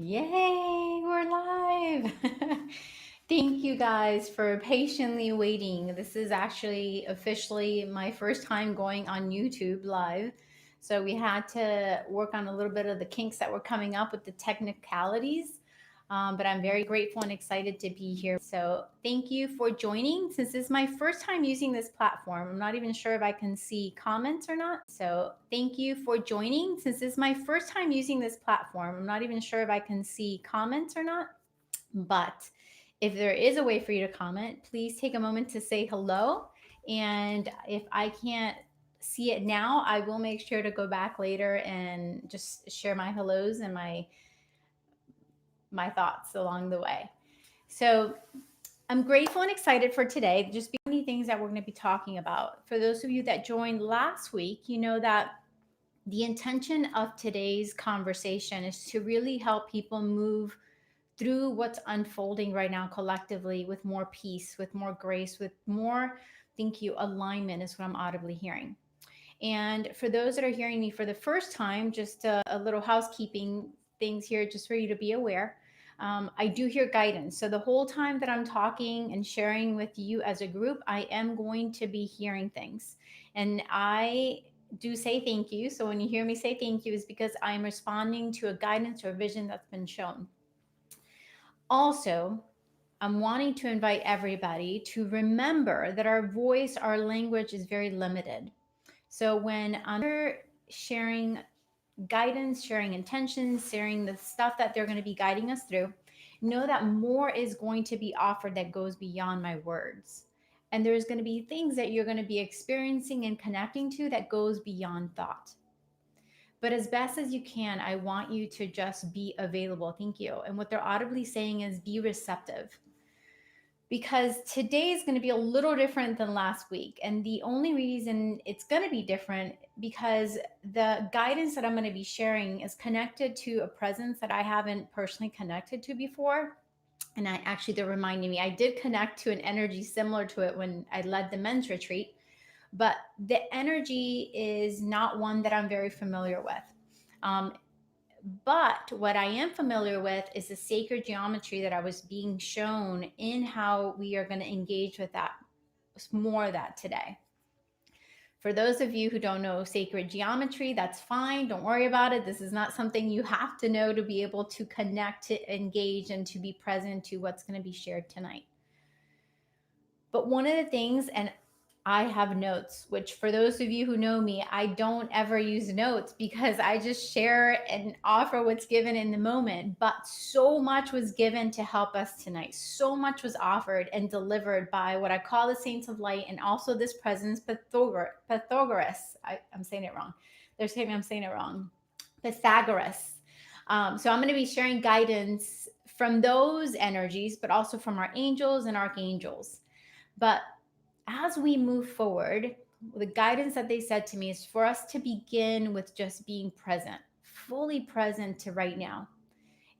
Yay, we're live. Thank you guys for patiently waiting. This is actually officially my first time going on YouTube live. So we had to work on a little bit of the kinks that were coming up with the technicalities. But I'm very grateful and excited to be here. So thank you for joining. Since this is my first time using this platform, I'm not even sure if I can see comments or not. So thank you for joining. Since this is my first time using this platform, I'm not even sure if I can see comments or not. But if there is a way for you to comment, please take a moment to say hello. And if I can't see it now, I will make sure to go back later and just share my hellos and my thoughts along the way. So I'm grateful and excited for today. Just many things that we're going to be talking about. For those of you that joined last week, you know that the intention of today's conversation is to really help people move through what's unfolding right now collectively with more peace, with more grace, with more, thank you, alignment is what I'm audibly hearing. And for those that are hearing me for the first time, just a little housekeeping things here, just for you to be aware. I do hear guidance. So the whole time that I'm talking and sharing with you as a group, I am going to be hearing things. And I do say thank you. So when you hear me say thank you, is because I'm responding to a guidance or vision that's been shown. Also, I'm wanting to invite everybody to remember that our voice, our language is very limited. So when I'm sharing guidance, sharing intentions, sharing the stuff that they're going to be guiding us through, know that more is going to be offered that goes beyond my words. And there's going to be things that you're going to be experiencing and connecting to that goes beyond thought. But as best as you can, I want you to just be available. Thank you. And what they're audibly saying is be receptive, because today is going to be a little different than last week. And the only reason it's going to be different because the guidance that I'm going to be sharing is connected to a presence that I haven't personally connected to before. And they're reminding me, I did connect to an energy similar to it when I led the men's retreat, but the energy is not one that I'm very familiar with. But what I am familiar with is the sacred geometry that I was being shown in how we are going to engage with that, more of that today. For those of you who don't know sacred geometry, that's fine. Don't worry about it. This is not something you have to know to be able to connect, to engage, and to be present to what's going to be shared tonight. But one of the things, and I have notes, which for those of you who know me, I don't ever use notes because I just share and offer what's given in the moment. But so much was given to help us tonight. So much was offered and delivered by what I call the saints of light, and also this presence, Pythagoras. I'm saying it wrong. They're saying I'm saying it wrong. Pythagoras. So I'm going to be sharing guidance from those energies, but also from our angels and archangels. But as we move forward, the guidance that they said to me is for us to begin with just being present, fully present to right now.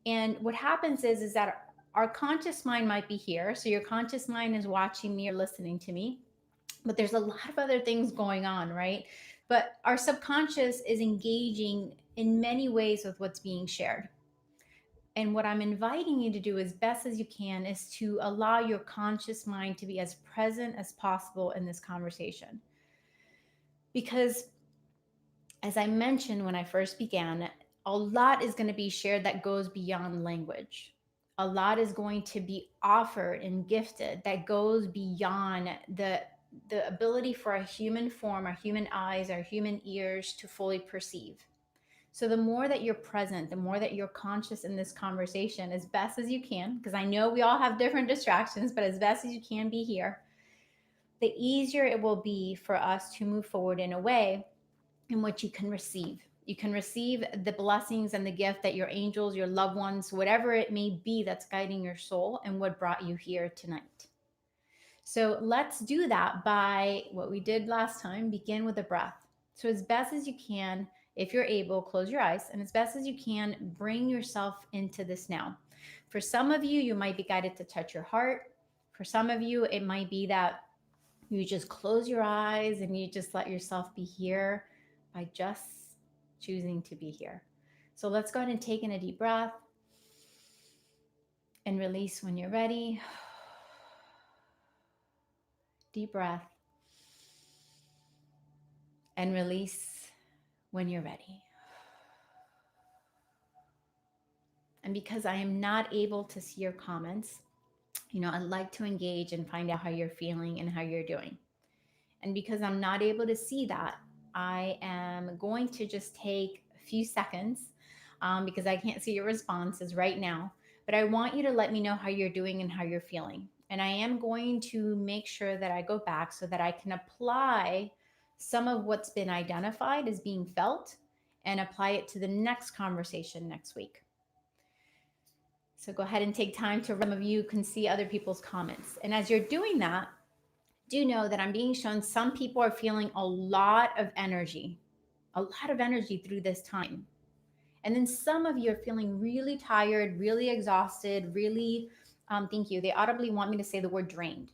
And what happens is that our conscious mind might be here. So your conscious mind is watching me or listening to me, but there's a lot of other things going on, right? But our subconscious is engaging in many ways with what's being shared. And what I'm inviting you to do as best as you can is to allow your conscious mind to be as present as possible in this conversation. Because as I mentioned when I first began, a lot is going to be shared that goes beyond language. A lot is going to be offered and gifted that goes beyond the ability for a human form, our human eyes, our human ears to fully perceive. So the more that you're present, the more that you're conscious in this conversation, as best as you can, because I know we all have different distractions, but as best as you can be here, the easier it will be for us to move forward in a way in which you can receive. You can receive the blessings and the gift that your angels, your loved ones, whatever it may be that's guiding your soul and what brought you here tonight. So let's do that by what we did last time, begin with a breath. So as best as you can, if you're able, close your eyes, and as best as you can, bring yourself into this now. For some of you, you might be guided to touch your heart. For some of you, it might be that you just close your eyes and you just let yourself be here by just choosing to be here. So let's go ahead and take in a deep breath. And release when you're ready. Deep breath. And release when you're ready. And because I am not able to see your comments, I'd like to engage and find out how you're feeling and how you're doing. And because I'm not able to see that, I am going to just take a few seconds because I can't see your responses right now. But I want you to let me know how you're doing and how you're feeling. And I am going to make sure that I go back so that I can apply some of what's been identified as being felt and apply it to the next conversation next week. So go ahead and take time to, some of you can see other people's comments. And as you're doing that, do know that I'm being shown some people are feeling a lot of energy through this time. And then some of you are feeling really tired, really exhausted, really, thank you. They audibly want me to say the word drained.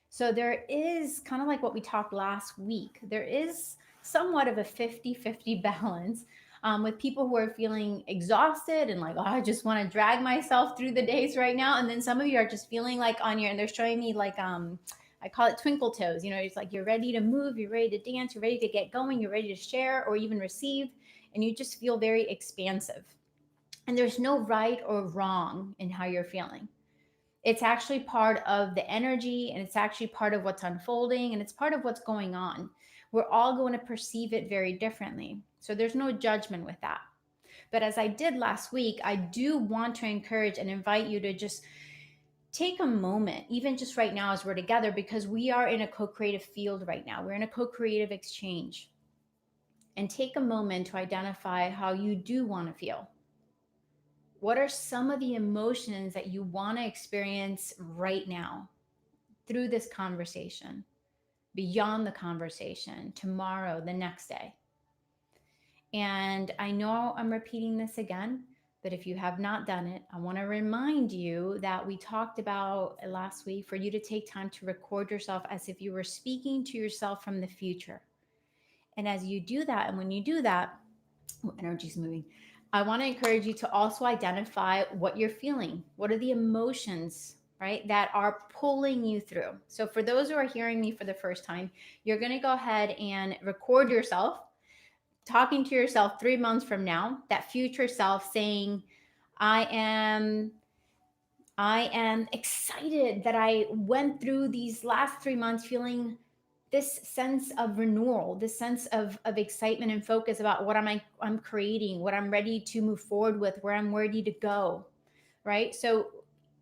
So there is kind of like what we talked last week. There is somewhat of a 50-50 balance with people who are feeling exhausted and like, oh, I just want to drag myself through the days right now. And then some of you are just feeling like and they're showing me like, I call it twinkle toes. It's like you're ready to move, you're ready to dance, you're ready to get going, you're ready to share or even receive. And you just feel very expansive. And there's no right or wrong in how you're feeling. It's actually part of the energy and it's actually part of what's unfolding and it's part of what's going on. We're all going to perceive it very differently. So there's no judgment with that. But as I did last week, I do want to encourage and invite you to just take a moment, even just right now as we're together, because we are in a co-creative field right now. We're in a co-creative exchange. And take a moment to identify how you do want to feel. What are some of the emotions that you want to experience right now through this conversation, beyond the conversation, tomorrow, the next day? And I know I'm repeating this again, but if you have not done it, I want to remind you that we talked about last week for you to take time to record yourself as if you were speaking to yourself from the future. And as you do that, and when you do that, energy's moving. I want to encourage you to also identify what you're feeling. What are the emotions, right, that are pulling you through? So for those who are hearing me for the first time, you're going to go ahead and record yourself talking to yourself 3 months from now, that future self saying, I am excited that I went through these last 3 months feeling this sense of renewal, this sense of excitement and focus about what I'm creating, what I'm ready to move forward with, where I'm ready to go, right? So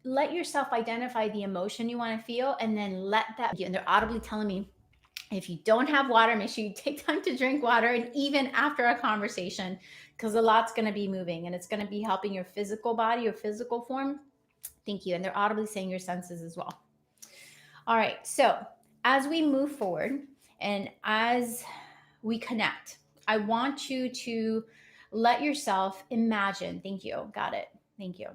let yourself identify the emotion you want to feel and then let that, and they're audibly telling me, if you don't have water, make sure you take time to drink water, and even after a conversation, because a lot's going to be moving and it's going to be helping your physical body, your physical form. Thank you. And they're audibly saying your senses as well. All right. So as we move forward and as we connect, I want you to let yourself imagine. Thank you. Got it. Thank you.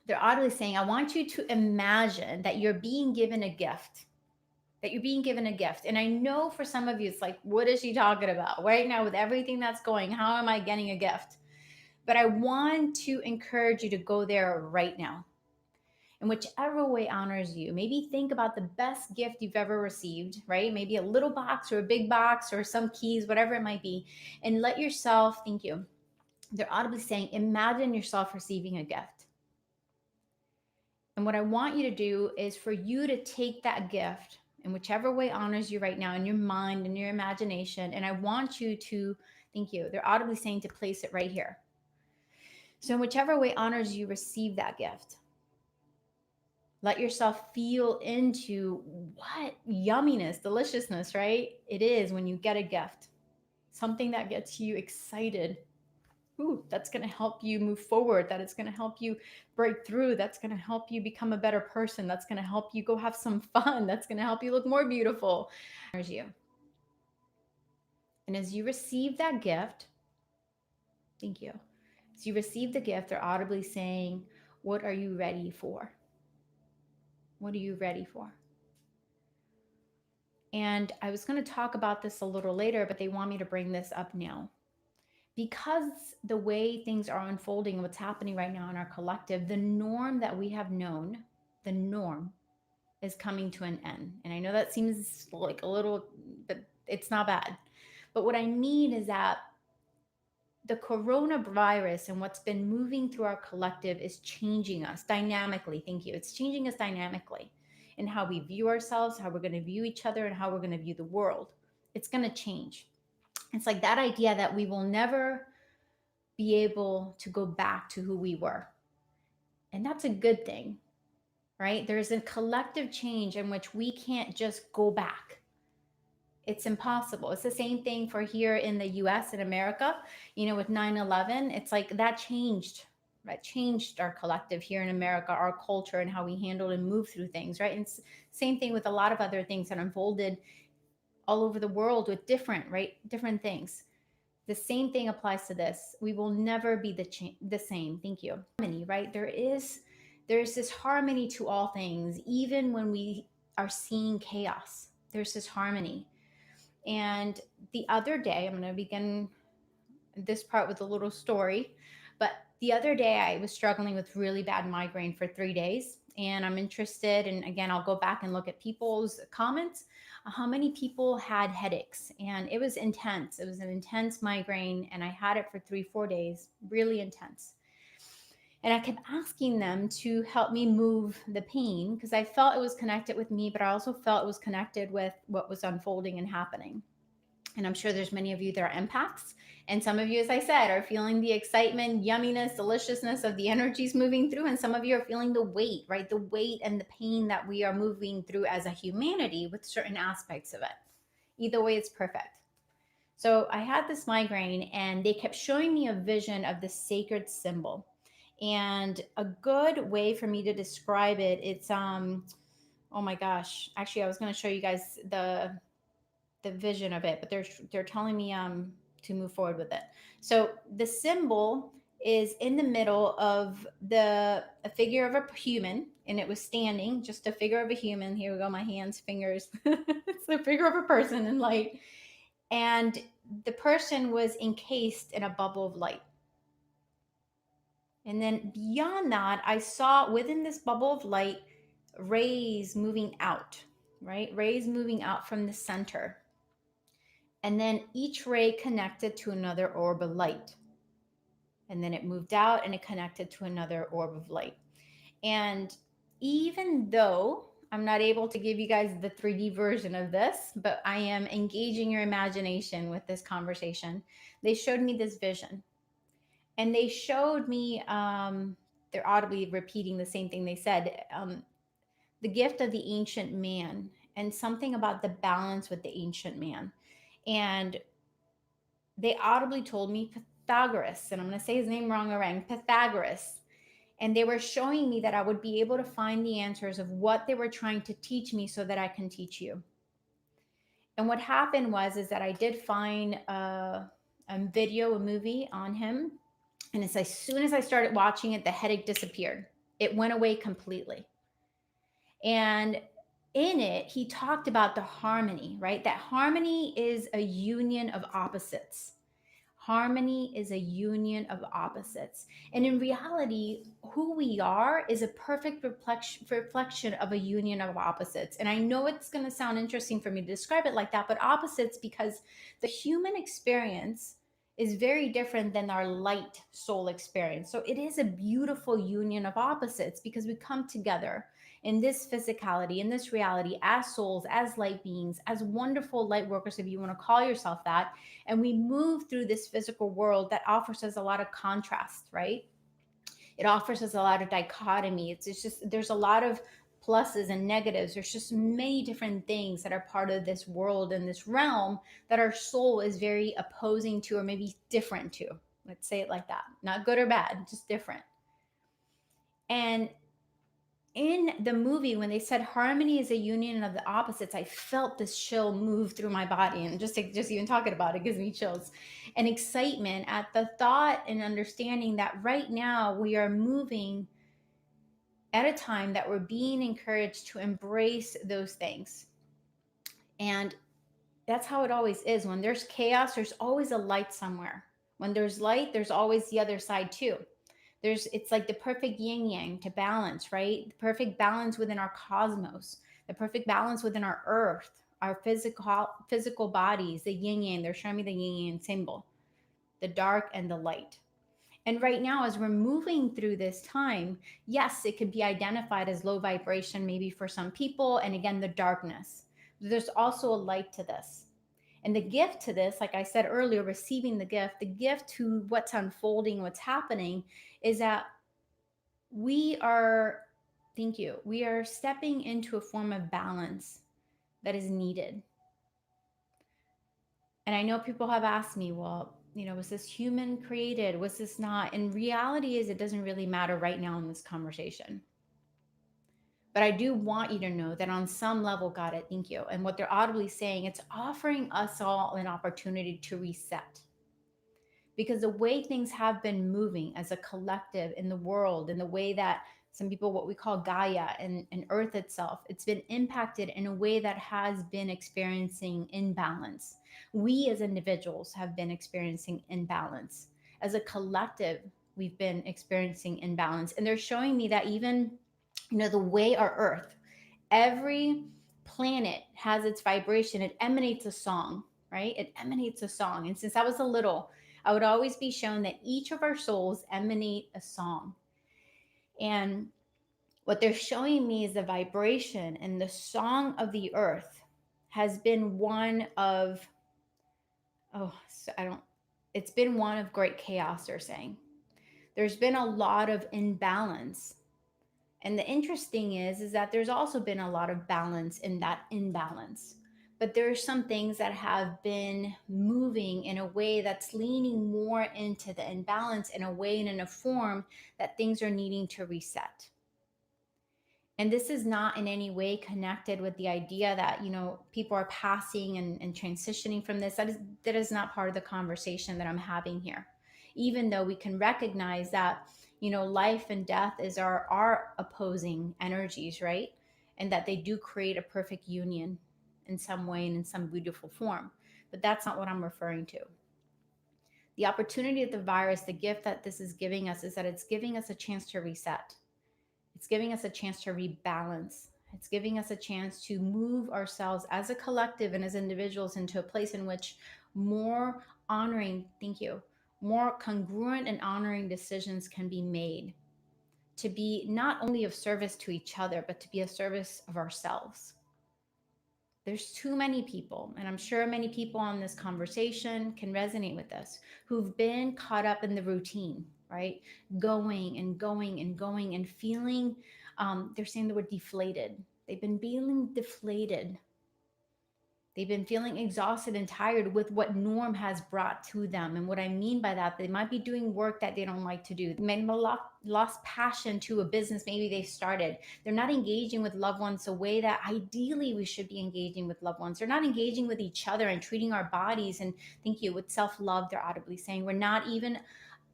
They're audibly saying, I want you to imagine that you're being given a gift. That you're being given a gift. And I know for some of you, it's like, what is she talking about? Right now, with everything that's going, how am I getting a gift? But I want to encourage you to go there right now. In whichever way honors you. Maybe think about the best gift you've ever received, right? Maybe a little box or a big box or some keys, whatever it might be. And let yourself, thank you. They're audibly saying, imagine yourself receiving a gift. And what I want you to do is for you to take that gift in whichever way honors you right now in your mind and your imagination. And I want you to, thank you. They're audibly saying to place it right here. So in whichever way honors you, receive that gift. Let yourself feel into what yumminess, deliciousness, right? It is when you get a gift, something that gets you excited. Ooh, that's going to help you move forward, that it's going to help you break through, that's going to help you become a better person, that's going to help you go have some fun, that's going to help you look more beautiful. You. And as you receive that gift, thank you. As you receive the gift, they're audibly saying, what are you ready for? What are you ready for? And I was going to talk about this a little later, but they want me to bring this up now. because the way things are unfolding, what's happening right now in our collective, the norm that we have known, the norm is coming to an end. And I know that seems like a little, but it's not bad. But what I mean is that the coronavirus and what's been moving through our collective is changing us dynamically. Thank you. It's changing us dynamically in how we view ourselves, how we're going to view each other, and how we're going to view the world. It's going to change. It's like that idea that we will never be able to go back to who we were. And that's a good thing, right? There's a collective change in which we can't just go back. It's impossible. It's the same thing for here in the US and America, with 9/11. It's like that changed. That changed our collective here in America, our culture, and how we handled and moved through things, right? And it's same thing with a lot of other things that unfolded all over the world with different things. The same thing applies to this. We will never be the same. Thank you. Harmony, right? There's this harmony to all things, even when we are seeing chaos. There's this harmony. And the other day, I'm going to begin this part with a little story. But the other day, I was struggling with really bad migraine for 3 days. And I'm interested, and again, I'll go back and look at people's comments, how many people had headaches. And it was intense. It was an intense migraine, and I had it for 3, 4 days, really intense. And I kept asking them to help me move the pain because I felt it was connected with me, but I also felt it was connected with what was unfolding and happening. And I'm sure there's many of you that are empaths. And some of you, as I said, are feeling the excitement, yumminess, deliciousness of the energies moving through. And some of you are feeling the weight, right? The weight and the pain that we are moving through as a humanity with certain aspects of it. Either way, it's perfect. So I had this migraine, and they kept showing me a vision of the sacred symbol. And a good way for me to describe it, it's oh my gosh, actually I was going to show you guys the vision of it, but they're telling me to move forward with it. So the symbol is in the middle of a figure of a human, and it was standing, just a figure of a human. Here we go, my hands, fingers. It's the figure of a person in light, and the person was encased in a bubble of light. And then beyond that, I saw within this bubble of light rays moving out, right? Rays moving out from the center. And then each ray connected to another orb of light. And then it moved out and it connected to another orb of light. And even though I'm not able to give you guys the 3D version of this, but I am engaging your imagination with this conversation, they showed me this vision. And they showed me, they're audibly repeating the same thing they said, the gift of the ancient man, and something about the balance with the ancient man. And they audibly told me Pythagoras, and I'm going to say his name wrong or right, Pythagoras. And they were showing me that I would be able to find the answers of what they were trying to teach me so that I can teach you. And what happened is that I did find a video, a movie on him. And it's as soon as I started watching it, the headache disappeared. It went away completely. And in it, he talked about the harmony, right? That harmony is a union of opposites. Harmony is a union of opposites. And in reality, who we are is a perfect reflection of a union of opposites. And I know it's going to sound interesting for me to describe it like that, but opposites, because the human experience is very different than our light soul experience. So it is a beautiful union of opposites because we come together in this physicality, in this reality, as souls, as light beings, as wonderful light workers, if you want to call yourself that. And we move through this physical world that offers us a lot of contrast, right? It offers us a lot of dichotomy. It's just, there's a lot of pluses and negatives. There's just many different things that are part of this world and this realm that our soul is very opposing to, or maybe different to. Let's say it like that. Not good or bad, just different. And in the movie, when they said harmony is a union of the opposites, I felt this chill move through my body. And just even talking about it gives me chills and excitement at the thought and understanding that right now we are moving at a time that we're being encouraged to embrace those things. And that's how it always is. When there's chaos, there's always a light somewhere. When there's light, there's always the other side too. It's like the perfect yin yang to balance, right? The perfect balance within our cosmos, the perfect balance within our earth, our physical bodies, the yin yang. They're showing me the yin yang symbol, the dark and the light. And right now, as we're moving through this time, yes, it could be identified as low vibration, maybe for some people, and again, the darkness. But there's also a light to this. And the gift to this, like I said earlier, receiving the gift to what's unfolding, what's happening, is that we are, thank you, we are stepping into a form of balance that is needed. And I know people have asked me, well, was this human created? Was this not? And reality is, it doesn't really matter right now in this conversation. But I do want you to know that on some level, God, I thank you. And what they're audibly saying, it's offering us all an opportunity to reset. Because the way things have been moving as a collective in the world, in the way that some people, what we call Gaia and Earth itself, it's been impacted in a way that has been experiencing imbalance. We as individuals have been experiencing imbalance. As a collective, we've been experiencing imbalance. And they're showing me that even, the way our Earth, every planet has its vibration, it emanates a song, right? It emanates a song. And since I was a little, I would always be shown that each of our souls emanate a song. And what they're showing me is the vibration and the song of the earth has been one of, it's been one of great chaos, they're saying. There's been a lot of imbalance. And the interesting is that there's also been a lot of balance in that imbalance. But there are some things that have been moving in a way that's leaning more into the imbalance in a way and in a form that things are needing to reset. And this is not in any way connected with the idea that, people are passing and transitioning from this. That is not part of the conversation that I'm having here. Even though we can recognize that, life and death is our opposing energies, right? And that they do create a perfect union in some way and in some beautiful form. But that's not what I'm referring to. The opportunity of the virus, the gift that this is giving us, is that it's giving us a chance to reset. It's giving us a chance to rebalance. It's giving us a chance to move ourselves as a collective and as individuals into a place in which more honoring, thank you, more congruent and honoring decisions can be made to be not only of service to each other, but to be a service of ourselves. There's too many people, and I'm sure many people on this conversation can resonate with this, who've been caught up in the routine, right? Going and going and going and feeling, they're saying the word deflated. They've been feeling deflated. They've been feeling exhausted and tired with what norm has brought to them. And what I mean by that, they might be doing work that they don't like to do. They may have lost passion to a business maybe they started. They're not engaging with loved ones the way that ideally we should be engaging with loved ones. They're not engaging with each other and treating our bodies, and thank you, with self-love, they're audibly saying. We're not even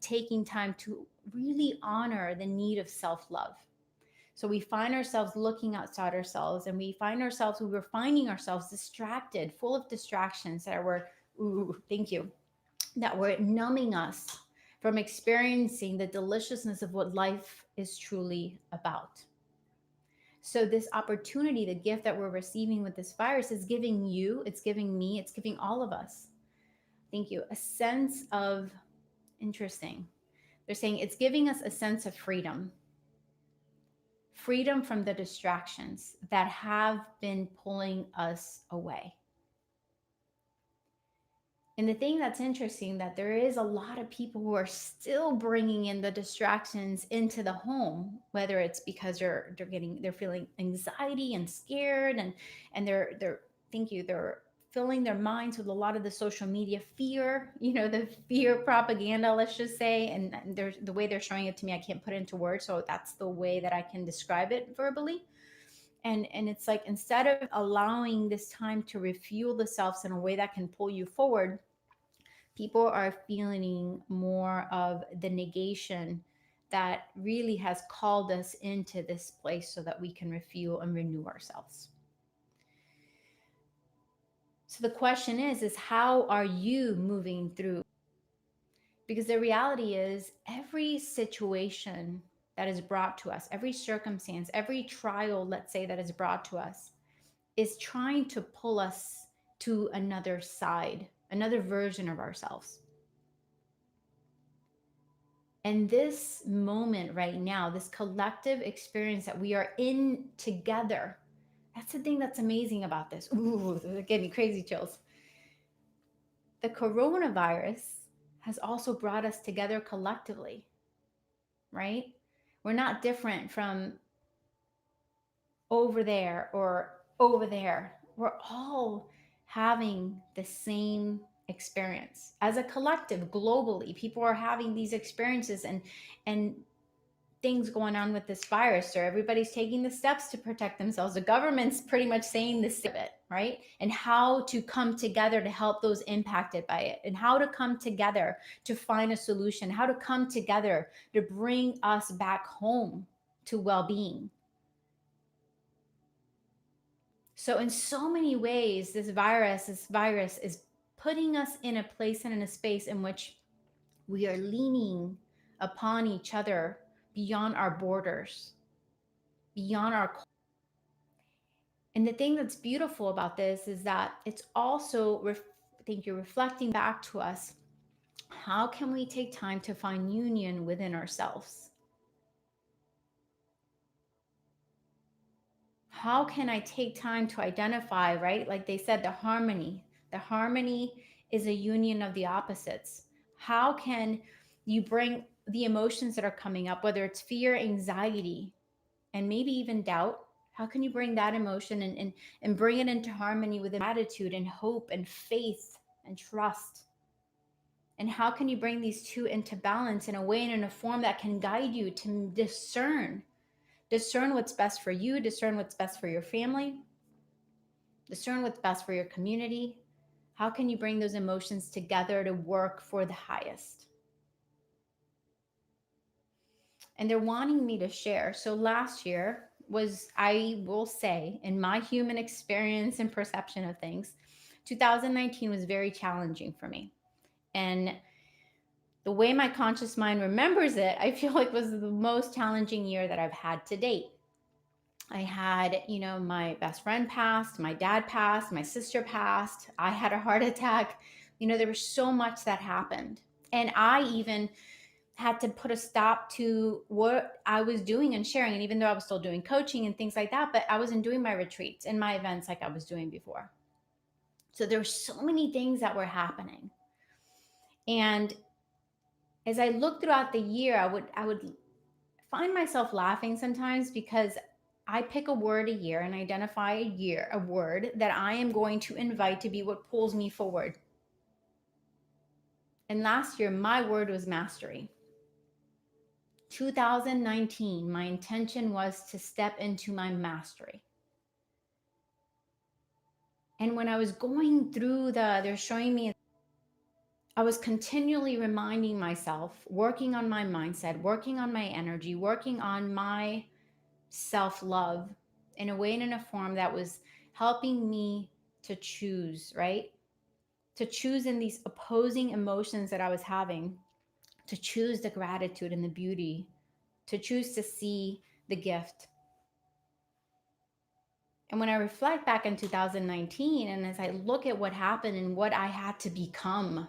taking time to really honor the need of self-love. So we find ourselves looking outside ourselves, and we're finding ourselves distracted, full of distractions that were, thank you, that were numbing us from experiencing the deliciousness of what life is truly about. So this opportunity, the gift that we're receiving with this virus, is giving you, it's giving me, it's giving all of us, thank you, a sense of, interesting. They're saying it's giving us a sense of freedom from the distractions that have been pulling us away. And the thing that's interesting, that there is a lot of people who are still bringing in the distractions into the home, whether it's because they're feeling anxiety and scared, and they're thank you, they're filling their minds with a lot of the social media fear, the fear propaganda, let's just say. And the way they're showing it to me, I can't put it into words. So that's the way that I can describe it verbally. And it's like, instead of allowing this time to refuel the selves in a way that can pull you forward, people are feeling more of the negation that really has called us into this place so that we can refuel and renew ourselves. So the question is how are you moving through? Because the reality is, every situation that is brought to us, every circumstance, every trial, let's say, that is brought to us, is trying to pull us to another side, another version of ourselves. And this moment right now, this collective experience that we are in together, that's the thing that's amazing about this. Ooh, it gave me crazy chills. The coronavirus has also brought us together collectively, right? We're not different from over there or over there. We're all having the same experience as a collective globally. People are having these experiences, and things going on with this virus, or everybody's taking the steps to protect themselves. The government's pretty much saying this of it, right? And how to come together to help those impacted by it, and how to come together to find a solution, how to come together to bring us back home to well-being. So in so many ways, this virus is putting us in a place and in a space in which we are leaning upon each other beyond our borders, beyond our. And the thing that's beautiful about this is that it's also, I think you're reflecting back to us, how can we take time to find union within ourselves? How can I take time to identify, right? Like they said, the harmony. The harmony is a union of the opposites. How can you bring the emotions that are coming up, whether it's fear, anxiety, and maybe even doubt? How can you bring that emotion and bring it into harmony with gratitude and hope and faith and trust? And how can you bring these two into balance in a way and in a form that can guide you to discern what's best for you, discern what's best for your family, discern what's best for your community? How can you bring those emotions together to work for the highest? And they're wanting me to share. So last year was, I will say, in my human experience and perception of things, 2019 was very challenging for me. And the way my conscious mind remembers it, I feel like was the most challenging year that I've had to date. I had, my best friend passed, my dad passed, my sister passed, I had a heart attack. There was so much that happened. And I even had to put a stop to what I was doing and sharing. And even though I was still doing coaching and things like that, but I wasn't doing my retreats and my events like I was doing before. So there were so many things that were happening. And as I looked throughout the year, I would find myself laughing sometimes, because I pick a word a year and identify a word that I am going to invite to be what pulls me forward. And last year, my word was mastery. 2019, my intention was to step into my mastery. And when I was going through they're showing me, I was continually reminding myself, working on my mindset, working on my energy, working on my self-love in a way and in a form that was helping me to choose, right? To choose in these opposing emotions that I was having, to choose the gratitude and the beauty, to choose to see the gift. And when I reflect back in 2019, and as I look at what happened and what I had to become,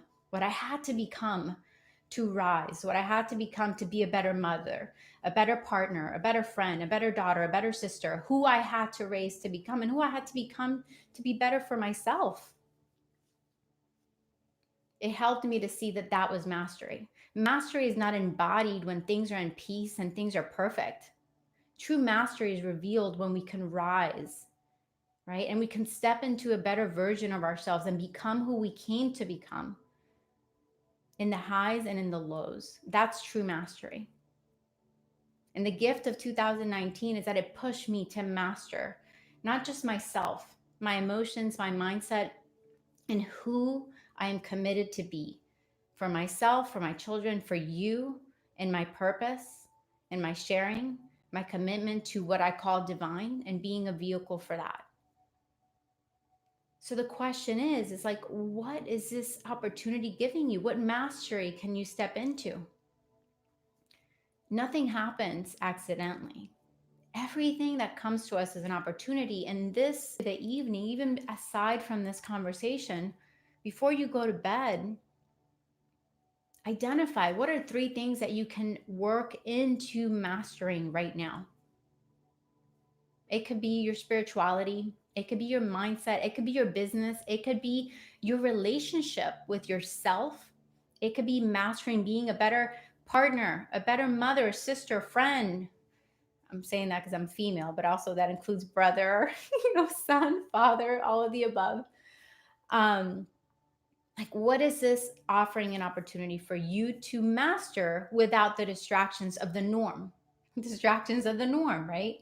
to rise, what I had to become to be a better mother, a better partner, a better friend, a better daughter, a better sister, who I had to raise to become, and who I had to become to be better for myself. It helped me to see that that was mastery. Mastery is not embodied when things are in peace and things are perfect. True mastery is revealed when we can rise, right? And we can step into a better version of ourselves and become who we came to become, in the highs and in the lows. That's true mastery. And the gift of 2019 is that it pushed me to master not just myself, my emotions, my mindset, and who I am committed to be for myself, for my children, for you, and my purpose and my sharing, my commitment to what I call divine, and being a vehicle for that. So the question is like, what is this opportunity giving you? What mastery can you step into? Nothing happens accidentally. Everything that comes to us is an opportunity. And this, the evening, even aside from this conversation, before you go to bed, identify what are 3 things that you can work into mastering right now. It could be your spirituality, it could be your mindset, it could be your business, it could be your relationship with yourself, it could be mastering being a better partner, a better mother, sister, friend. I'm saying that because I'm female, but also that includes brother, son, father, all of the above. Um, like, what is this offering an opportunity for you to master without the distractions of the norm? Distractions of the norm, right?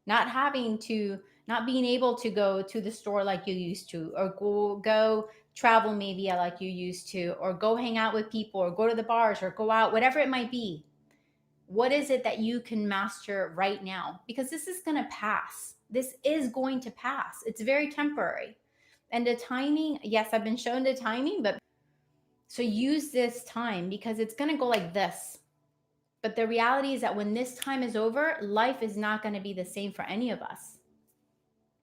Not having to, not being able to go to the store like you used to, or go travel maybe like you used to, or go hang out with people, or go to the bars, or go out, whatever it might be. What is it that you can master right now? Because this is going to pass. This is going to pass. It's very temporary. And the timing, yes, I've been shown the timing, but so use this time because it's going to go like this. But the reality is that when this time is over, life is not going to be the same for any of us.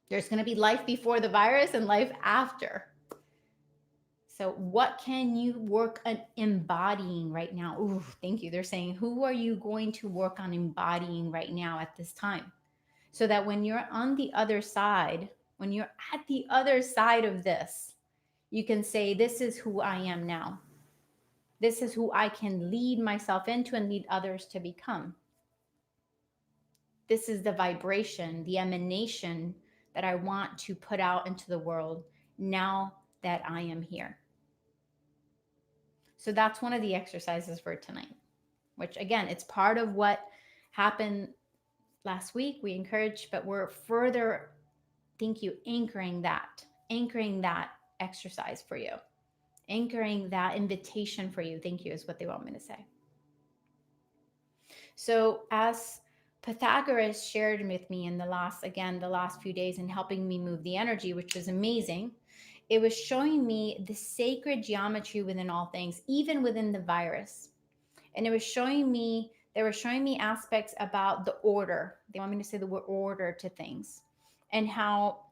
There's going to be life before the virus and life after. So what can you work on embodying right now? Ooh, thank you. They're saying, who are you going to work on embodying right now at this time? So that when you're on the other side, when you're at the other side of this, you can say, this is who I am now. This is who I can lead myself into and lead others to become. This is the vibration, the emanation that I want to put out into the world now that I am here. So that's one of the exercises for tonight, which again, it's part of what happened last week. We encouraged, but we're further, thank you, anchoring that exercise for you, anchoring that invitation for you. Thank you is what they want me to say. So as Pythagoras shared with me in the last few days and helping me move the energy, which was amazing. It was showing me the sacred geometry within all things, even within the virus. And they were showing me aspects about the order. They want me to say the word order to things, and how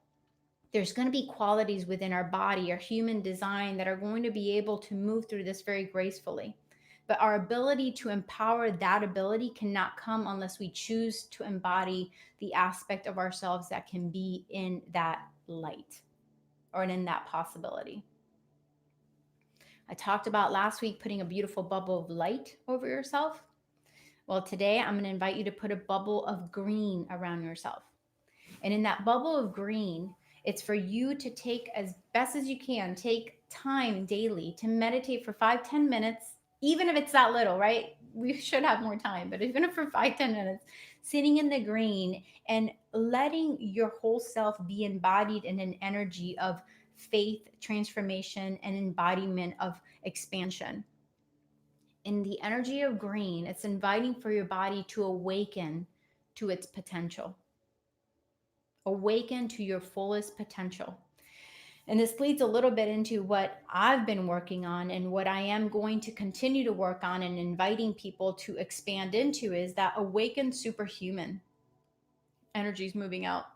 there's going to be qualities within our body, our human design, that are going to be able to move through this very gracefully. But our ability to empower that ability cannot come unless we choose to embody the aspect of ourselves that can be in that light or in that possibility. I talked about last week putting a beautiful bubble of light over yourself. Well, today I'm going to invite you to put a bubble of green around yourself. And in that bubble of green, it's for you to take, as best as you can, take time daily to meditate for 5-10 minutes, even if it's that little, right? We should have more time, but even if for 5-10 minutes, sitting in the green and letting your whole self be embodied in an energy of faith, transformation, and embodiment of expansion. In the energy of green, it's inviting for your body to awaken to its potential. Awaken to your fullest potential. And this leads a little bit into what I've been working on and what I am going to continue to work on and inviting people to expand into is that awakened superhuman. Energy's moving out.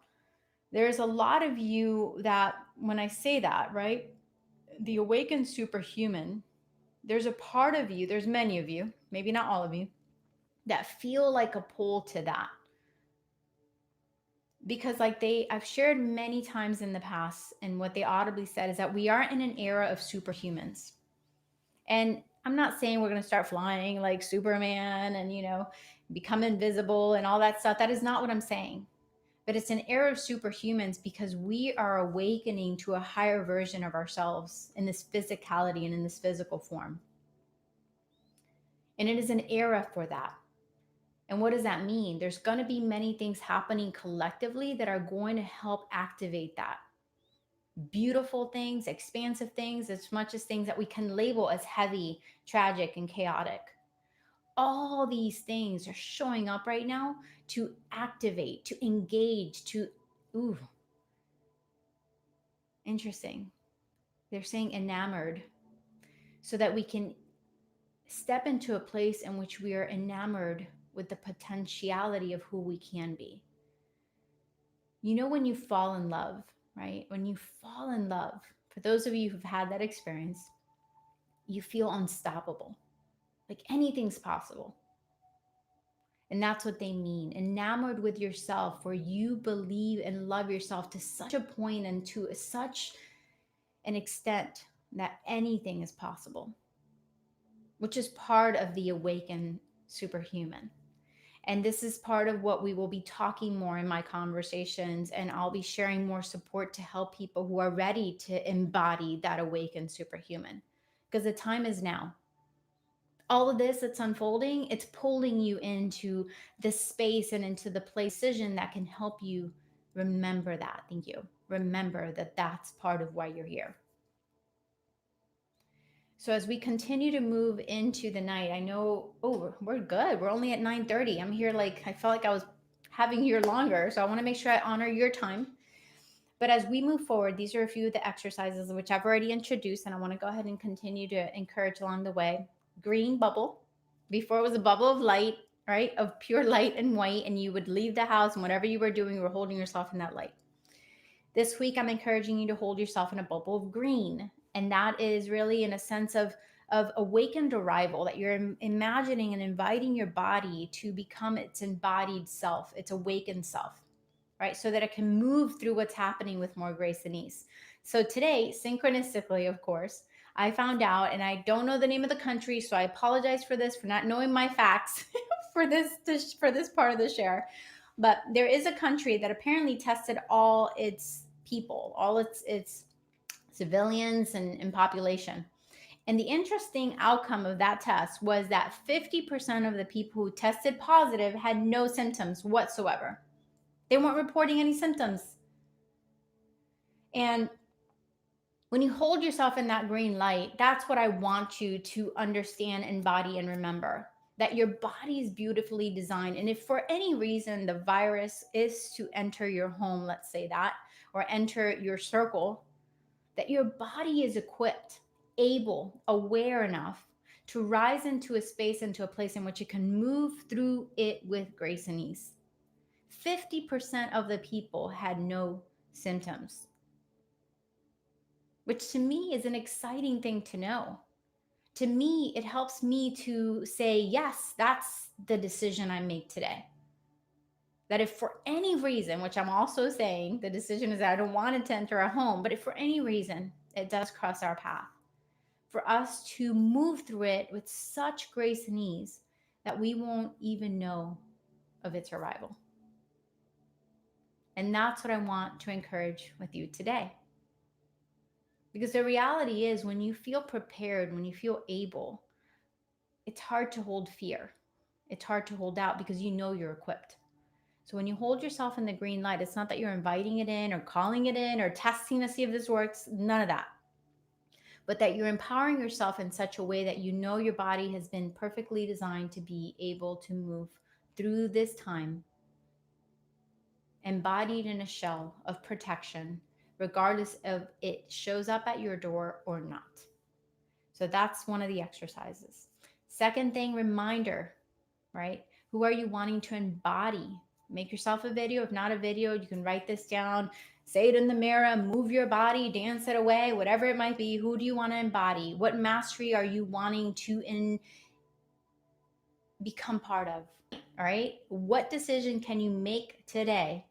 There's a lot of you that when I say that, right? The awakened superhuman, there's a part of you, there's many of you, maybe not all of you, that feel like a pull to that. Because I've shared many times in the past, and what they audibly said is that we are in an era of superhumans. And I'm not saying we're going to start flying like Superman and become invisible and all that stuff. That is not what I'm saying. But it's an era of superhumans because we are awakening to a higher version of ourselves in this physicality and in this physical form. And it is an era for that. And what does that mean? There's going to be many things happening collectively that are going to help activate that. Beautiful things, expansive things, as much as things that we can label as heavy, tragic, and chaotic. All these things are showing up right now to activate, to engage, to Interesting. They're saying enamored, so that we can step into a place in which we are enamored with the potentiality of who we can be. You know, when you fall in love, right? When you fall in love, for those of you who've had that experience, you feel unstoppable. Like anything's possible. And that's what they mean. Enamored with yourself, where you believe and love yourself to such a point and to such an extent that anything is possible, which is part of the awakened superhuman. And this is part of what we will be talking more in my conversations. And I'll be sharing more support to help people who are ready to embody that awakened superhuman, because the time is now. All of this that's unfolding, it's pulling you into the space and into the precision that can help you remember that. Thank you. Remember that that's part of why you're here. So as we continue to move into the night, I know, oh, we're good. We're only at 9:30. I'm here like, I felt like I was having here longer. So I want to make sure I honor your time. But as we move forward, these are a few of the exercises which I've already introduced, and I want to go ahead and continue to encourage along the way. Green bubble. Before it was a bubble of light, right? Of pure light and white, and you would leave the house, and whatever you were doing, you were holding yourself in that light. This week, I'm encouraging you to hold yourself in a bubble of green. And that is really in a sense of awakened arrival, that you're imagining and inviting your body to become its embodied self, its awakened self, right? So that it can move through what's happening with more grace and ease. So today, synchronistically, of course, I found out, and I don't know the name of the country, so I apologize for this, for not knowing my facts for this part of the share. But there is a country that apparently tested all its people, all its civilians and population. And the interesting outcome of that test was that 50% of the people who tested positive had no symptoms whatsoever. They weren't reporting any symptoms. And when you hold yourself in that green light, that's what I want you to understand, embody, and remember. That your body is beautifully designed. And if for any reason the virus is to enter your home, let's say that, or enter your circle, that your body is equipped, able, aware enough to rise into a space, into a place in which it can move through it with grace and ease. 50% of the people had no symptoms, which to me is an exciting thing to know. To me, it helps me to say, yes, that's the decision I make today. That if for any reason, which I'm also saying, the decision is that I don't want it to enter a home, but if for any reason it does cross our path, for us to move through it with such grace and ease that we won't even know of its arrival. And that's what I want to encourage with you today. Because the reality is, when you feel prepared, when you feel able, it's hard to hold fear. It's hard to hold doubt because you know you're equipped. So when you hold yourself in the green light, it's not that you're inviting it in or calling it in or testing to see if this works, none of that. But that you're empowering yourself in such a way that you know your body has been perfectly designed to be able to move through this time, embodied in a shell of protection, regardless of it shows up at your door or not. So that's one of the exercises. Second thing, reminder, right? Who are you wanting to embody? Make yourself a video. If not a video, you can write this down, say it in the mirror, move your body, dance it away, whatever it might be. Who do you want to embody? What mastery are you wanting to become part of? All right. What decision can you make today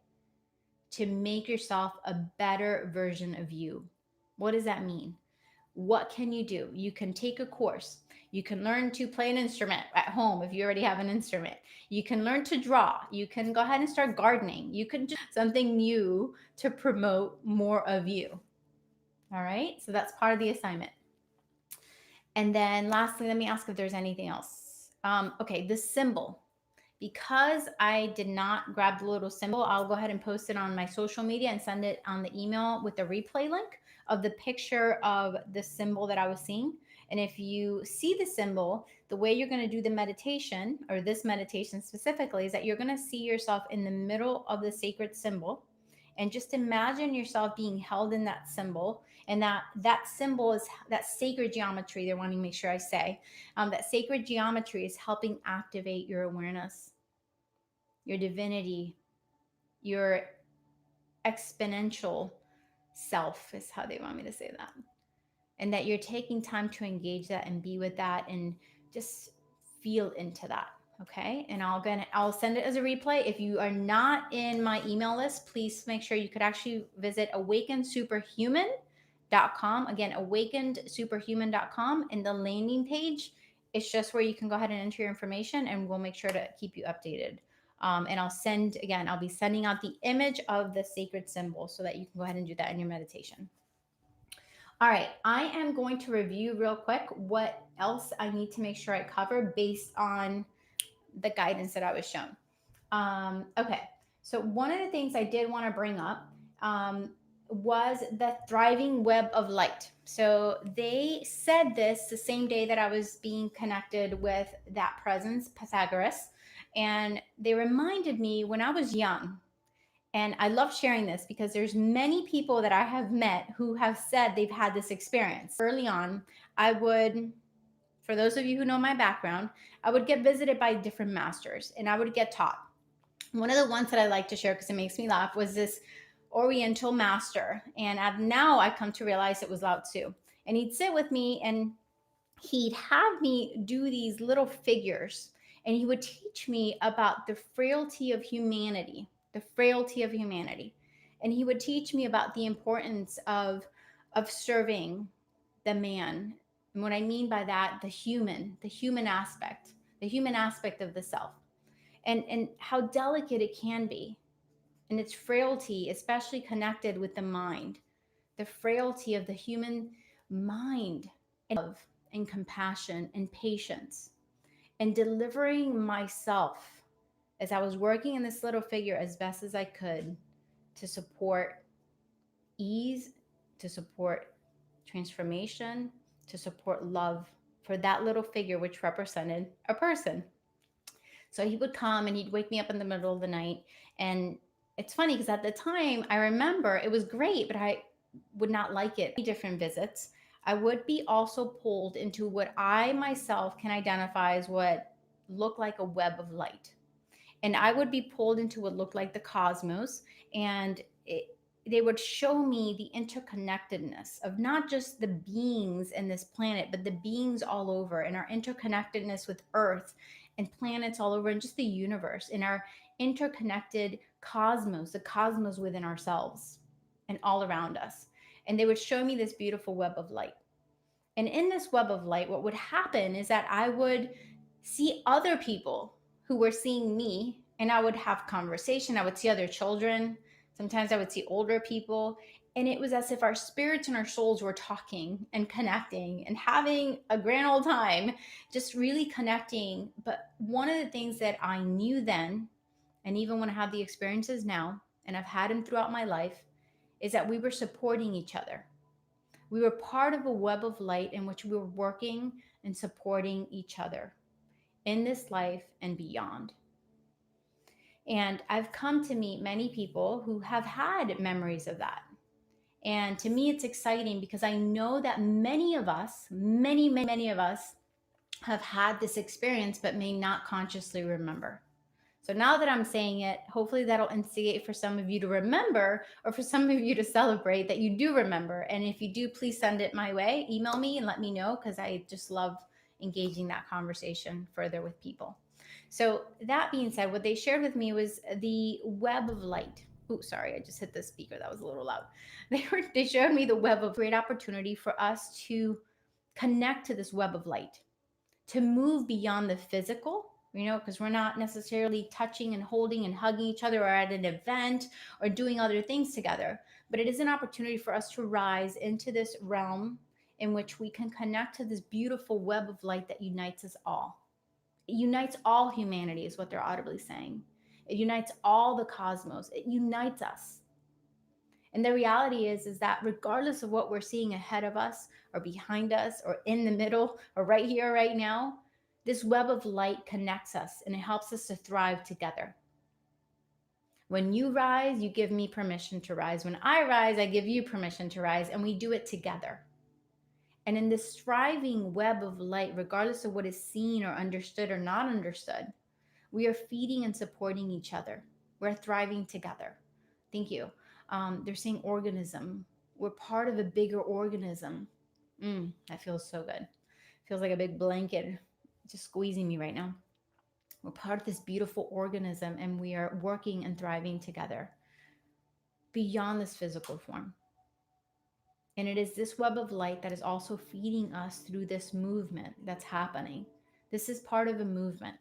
to make yourself a better version of you? What does that mean? What can you do? You can take a course. You can learn to play an instrument at home if you already have an instrument. You can learn to draw. You can go ahead and start gardening. You can do something new to promote more of you. All right. So that's part of the assignment. And then lastly, let me ask if there's anything else. Okay, the symbol. Because I did not grab the little symbol, I'll go ahead and post it on my social media and send it on the email with the replay link of the picture of the symbol that I was seeing. And if you see the symbol, the way you're going to do the meditation, or this meditation specifically, is that you're going to see yourself in the middle of the sacred symbol. And just imagine yourself being held in that symbol, and that symbol is that sacred geometry. They're wanting to make sure I say that sacred geometry is helping activate your awareness, your divinity, your exponential self is how they want me to say that. And that you're taking time to engage that and be with that and just feel into that. Okay. And I'll send it as a replay. If you are not in my email list, please make sure you could actually visit awakenedsuperhuman.com. Again, awakenedsuperhuman.com, and the landing page, it's just where you can go ahead and enter your information, and we'll make sure to keep you updated. And I'll be sending out the image of the sacred symbol so that you can go ahead and do that in your meditation. All right, I am going to review real quick what else I need to make sure I cover based on the guidance that I was shown. Okay, so one of the things I did want to bring up was the thriving web of light. So they said this the same day that I was being connected with that presence, Pythagoras, and they reminded me when I was young. And I love sharing this because there's many people that I have met who have said they've had this experience. Early on, I would, for those of you who know my background, I would get visited by different masters and I would get taught. One of the ones that I like to share because it makes me laugh was this Oriental master. And now I come to realize it was Lao Tzu. And he'd sit with me and he'd have me do these little figures, and he would teach me about the frailty of humanity, the frailty of humanity. And he would teach me about the importance of serving the man. And what I mean by that, the human aspect, the human aspect of the self, and how delicate it can be, and its frailty, especially connected with the mind, the frailty of the human mind, and love and compassion and patience, and delivering myself as I was working in this little figure as best as I could to support ease, to support transformation, to support love for that little figure, which represented a person. So he would come and he'd wake me up in the middle of the night. And it's funny because at the time I remember it was great, but I would not like it. Different visits, I would be also pulled into what I myself can identify as what looked like a web of light. And I would be pulled into what looked like the cosmos. And they would show me the interconnectedness of not just the beings in this planet, but the beings all over, and our interconnectedness with Earth and planets all over, and just the universe, and our interconnected cosmos, the cosmos within ourselves and all around us. And they would show me this beautiful web of light. And in this web of light, what would happen is that I would see other people who were seeing me, and I would have conversation. I would see other children. Sometimes I would see older people. And it was as if our spirits and our souls were talking and connecting and having a grand old time, just really connecting. But one of the things that I knew then, and even when I have the experiences now, and I've had them throughout my life, is that we were supporting each other. We were part of a web of light in which we were working and supporting each other in this life and beyond. And I've come to meet many people who have had memories of that. And to me, it's exciting because I know that many of us, many of us have had this experience, but may not consciously remember. So now that I'm saying it, hopefully that'll instigate for some of you to remember, or for some of you to celebrate that you do remember. And if you do, please send it my way. Email me and let me know, because I just love engaging that conversation further with people. So that being said, what they shared with me was the web of light. Oh, sorry, I just hit the speaker. That was a little loud. They showed me the web of great opportunity for us to connect to this web of light, to move beyond the physical, because we're not necessarily touching and holding and hugging each other or at an event or doing other things together. But it is an opportunity for us to rise into this realm in which we can connect to this beautiful web of light that unites us all. It unites all humanity, is what they're audibly saying. It unites all the cosmos. It unites us. And the reality is that regardless of what we're seeing ahead of us or behind us or in the middle or right here, right now, this web of light connects us and it helps us to thrive together. When you rise, you give me permission to rise. When I rise, I give you permission to rise, and we do it together. And in this thriving web of light, regardless of what is seen or understood or not understood, we are feeding and supporting each other. We're thriving together. Thank you. They're saying organism. We're part of a bigger organism. That feels so good. Feels like a big blanket just squeezing me right now. We're part of this beautiful organism, and we are working and thriving together beyond this physical form. And it is this web of light that is also feeding us through this movement that's happening. This is part of a movement.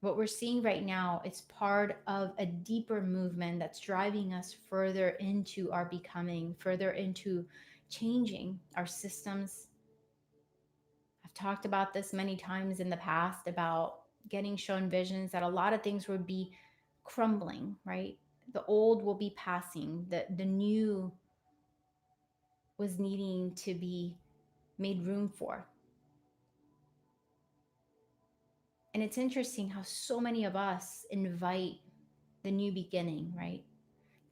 What we're seeing right now is part of a deeper movement that's driving us further into our becoming, further into changing our systems. I've talked about this many times in the past about getting shown visions that a lot of things would be crumbling, right? The old will be passing, the new was needing to be made room for. And it's interesting how so many of us invite the new beginning, right?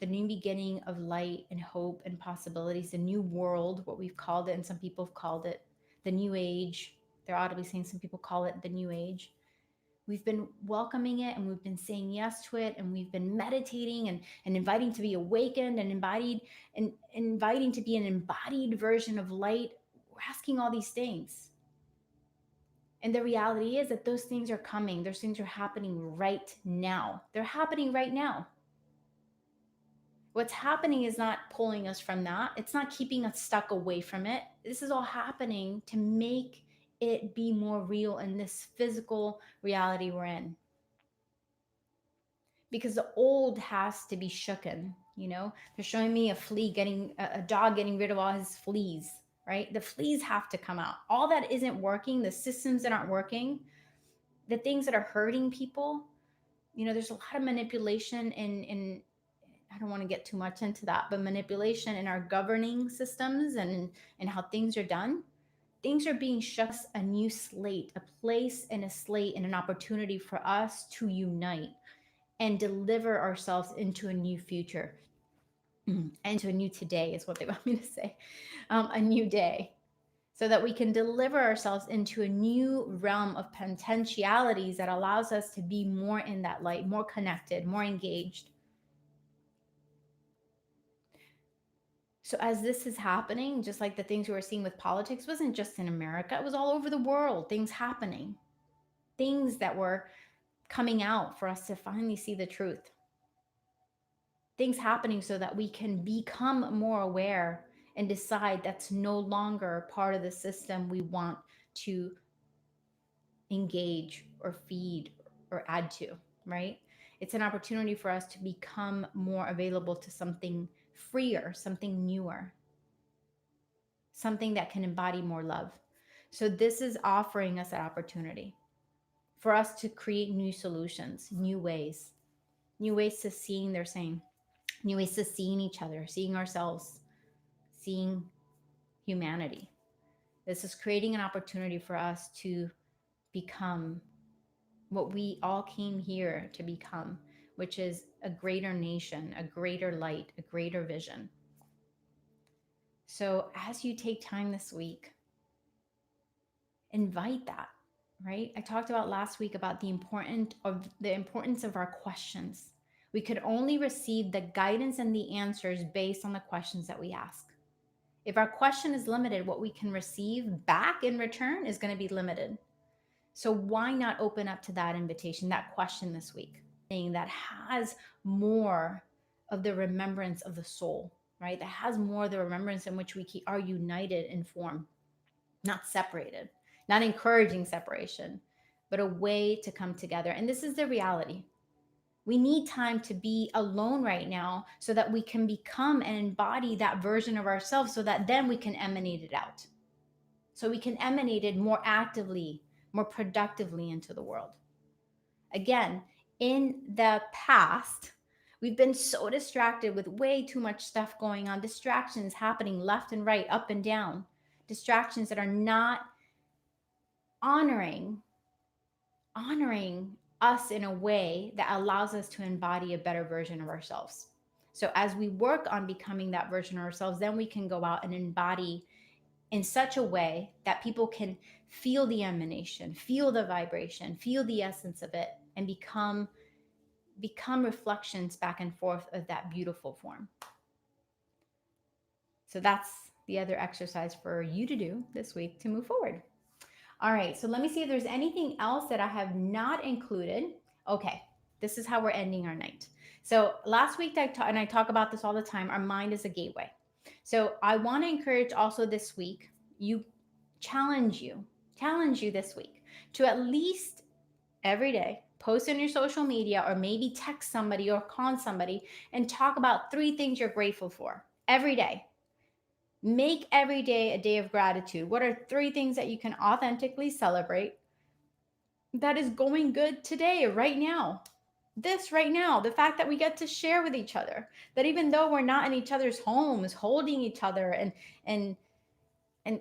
The new beginning of light and hope and possibilities, the new world, what we've called it, and some people have called it the new age. They're audibly saying some people call it the new age. We've been welcoming it, and we've been saying yes to it, and we've been meditating and inviting to be awakened and embodied and inviting to be an embodied version of light. We're asking all these things. And the reality is that those things are coming. Those things are happening right now. They're happening right now. What's happening is not pulling us from that. It's not keeping us stuck away from it. This is all happening to make it be more real in this physical reality we're in. Because the old has to be shooken, you know? They're showing me a dog getting rid of all his fleas, right? The fleas have to come out. All that isn't working, the systems that aren't working, the things that are hurting people, you know, there's a lot of manipulation in I don't want to get too much into that, but manipulation in our governing systems and how things are done. Things are being shut a new slate, a place and a slate and an opportunity for us to unite and deliver ourselves into a new future, into a new today is what they want me to say, a new day, so that we can deliver ourselves into a new realm of potentialities that allows us to be more in that light, more connected, more engaged. So as this is happening, just like the things we were seeing with politics, wasn't just in America, it was all over the world, things happening, things that were coming out for us to finally see the truth, things happening so that we can become more aware and decide that's no longer part of the system we want to engage or feed or add to, right? It's an opportunity for us to become more available to something freer, something newer, something that can embody more love. So this is offering us that opportunity for us to create new solutions, new ways to seeing, they're saying, new ways to seeing each other, seeing ourselves, seeing humanity. This is creating an opportunity for us to become what we all came here to become, which is a greater nation, a greater light, a greater vision. So as you take time this week, invite that, right? I talked about last week about the importance of our questions. We could only receive the guidance and the answers based on the questions that we ask. If our question is limited, what we can receive back in return is going to be limited. So why not open up to that invitation, that question this week, thing that has more of the remembrance of the soul, right? That has more of the remembrance in which we are united in form, not separated, not encouraging separation, but a way to come together. And this is the reality. We need time to be alone right now so that we can become and embody that version of ourselves so that then we can emanate it out. So we can emanate it more actively, more productively into the world. Again, in the past, we've been so distracted with way too much stuff going on, distractions happening left and right, up and down, distractions that are not honoring us in a way that allows us to embody a better version of ourselves. So as we work on becoming that version of ourselves, then we can go out and embody in such a way that people can feel the emanation, feel the vibration, feel the essence of it, and become reflections back and forth of that beautiful form. So that's the other exercise for you to do this week to move forward. All right, so let me see if there's anything else that I have not included. Okay, this is how we're ending our night. So last week, and I talk about this all the time, our mind is a gateway. So I want to encourage also this week, challenge you this week to at least every day post on your social media or maybe text somebody or call somebody and talk about 3 things you're grateful for every day. Make every day a day of gratitude. What are 3 things that you can authentically celebrate that is going good today, right now? This right now, the fact that we get to share with each other, that even though we're not in each other's homes, holding each other and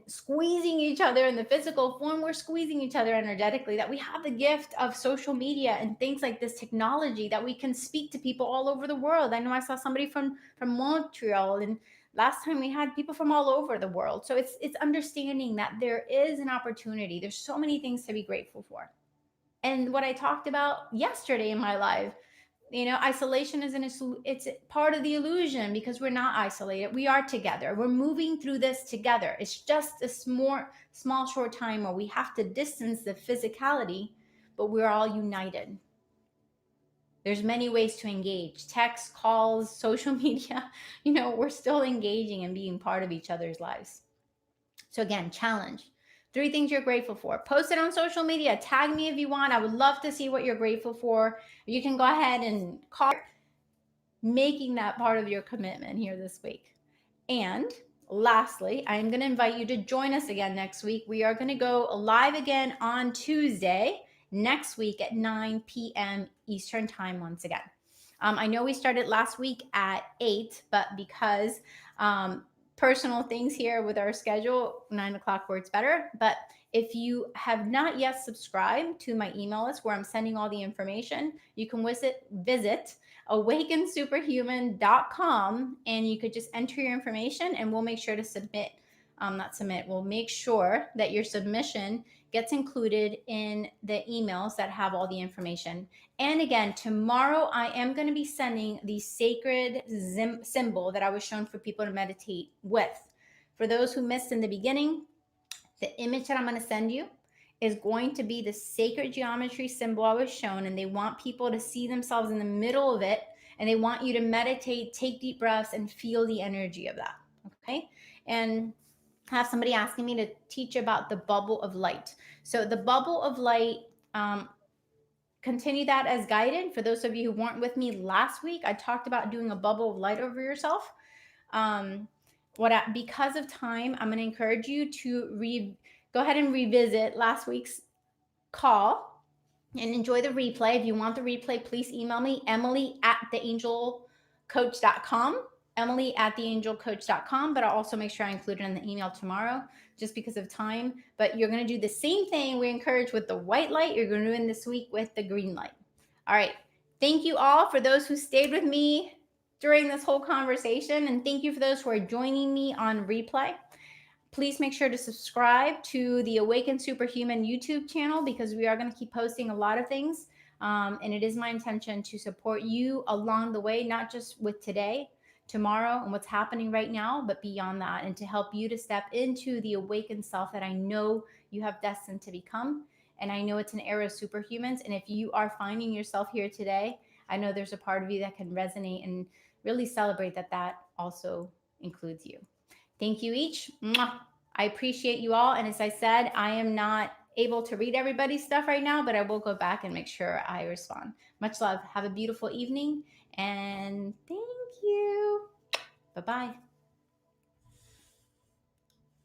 squeezing each other in the physical form, we're squeezing each other energetically, that we have the gift of social media and things like this technology that we can speak to people all over the world. I know I saw somebody from Montreal, and last time we had people from all over the world. So it's understanding that there is an opportunity. There's so many things to be grateful for. And what I talked about yesterday in my live, isolation it's part of the illusion, because we're not isolated, we are together, we're moving through this together. It's just a small short time where we have to distance the physicality, but we're all united. There's many ways to engage: text, calls, social media. We're still engaging and being part of each other's lives. So again, challenge: 3 things you're grateful for. Post it on social media. Tag me if you want. I would love to see what you're grateful for. You can go ahead and call, making that part of your commitment here this week. And lastly, I'm going to invite you to join us again next week. We are going to go live again on Tuesday next week at 9 p.m. Eastern time once again. I know we started last week at 8, but because personal things here with our schedule, 9 o'clock works better. But if you have not yet subscribed to my email list where I'm sending all the information, you can visit awakensuperhuman.com, and you could just enter your information and we'll make sure to we'll make sure that your submission gets included in the emails that have all the information. And again, tomorrow I am going to be sending the sacred symbol that I was shown for people to meditate with. For those who missed in the beginning, the image that I'm going to send you is going to be the sacred geometry symbol I was shown, and they want people to see themselves in the middle of it, and they want you to meditate, take deep breaths, and feel the energy of that. Okay? And I have somebody asking me to teach about the bubble of light. So the bubble of light, continue that as guided. For those of you who weren't with me last week, I talked about doing a bubble of light over yourself. Because of time, I'm going to encourage you to go ahead and revisit last week's call and enjoy the replay. If you want the replay, please email me, emily@theangelcoach.com, emily@theangelcoach.com, but I'll also make sure I include it in the email tomorrow just because of time. But you're going to do the same thing we encourage with the white light. You're going to do it this week with the green light. All right. Thank you all for those who stayed with me during this whole conversation. And thank you for those who are joining me on replay. Please make sure to subscribe to the Awaken Superhuman YouTube channel, because we are going to keep posting a lot of things. And it is my intention to support you along the way, not just with today, tomorrow, and what's happening right now, but beyond that, and to help you to step into the awakened self that I know you have destined to become. And I know it's an era of superhumans. And if you are finding yourself here today, I know there's a part of you that can resonate and really celebrate that also includes you. Thank you each. Mwah. I appreciate you all. And as I said, I am not able to read everybody's stuff right now, but I will go back and make sure I respond. Much love. Have a beautiful evening. And thank you. Bye-bye.